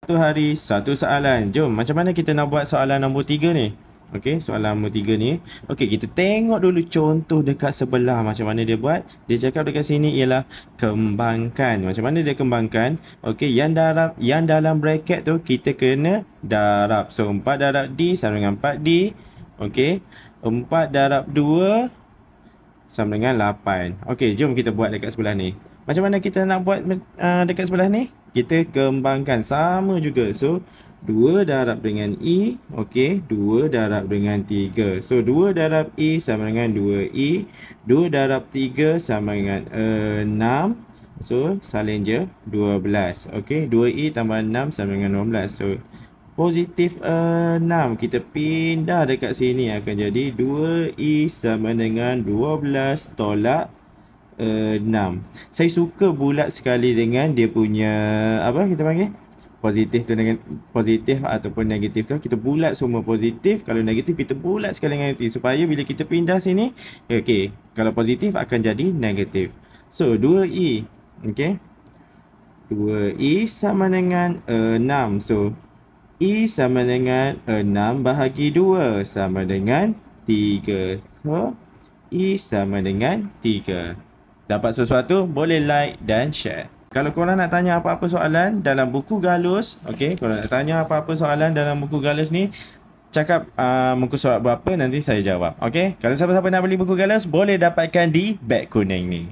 Satu hari, satu soalan. Jom, macam mana kita nak buat soalan nombor 3 ni? Okey, soalan nombor 3 ni. Okey, kita tengok dulu contoh dekat sebelah macam mana dia buat. Dia cakap dekat sini ialah kembangkan. Macam mana dia kembangkan? Okey, yang dalam bracket tu kita kena darab. So, 4 darab D sama dengan 4D. Okey, 4 darab 2 sama dengan 8. Okey, jom kita buat dekat sebelah ni. Macam mana kita nak buat dekat sebelah ni? Kita kembangkan sama juga. So, 2 darab dengan E. Okey, 2 darab dengan 3. So, 2 darab E sama dengan 2E. 2 darab 3 sama dengan 6. So, salin je 12. Okey, 2E tambah 6 sama dengan 12. So, positif 6. Kita pindah dekat sini akan jadi 2E sama dengan 12 tolak 6. Saya suka bulat sekali dengan dia punya apa kita panggil? Positif tu dengan positif ataupun negatif tu kita bulat semua positif, kalau negatif kita bulat sekali dengan negatif supaya bila kita pindah sini okey, kalau positif akan jadi negatif. So 2E, okey. 2E sama dengan 6. So E sama dengan 6 bahagi 2 sama dengan 3. So E sama dengan 3. Dapat sesuatu, boleh like dan share. Kalau korang nak tanya apa-apa soalan dalam buku galus, okey, korang nak tanya apa-apa soalan dalam buku galus ni, cakap muka surat berapa, nanti saya jawab. Okey, kalau siapa-siapa nak beli buku galus, boleh dapatkan di beg kuning ni.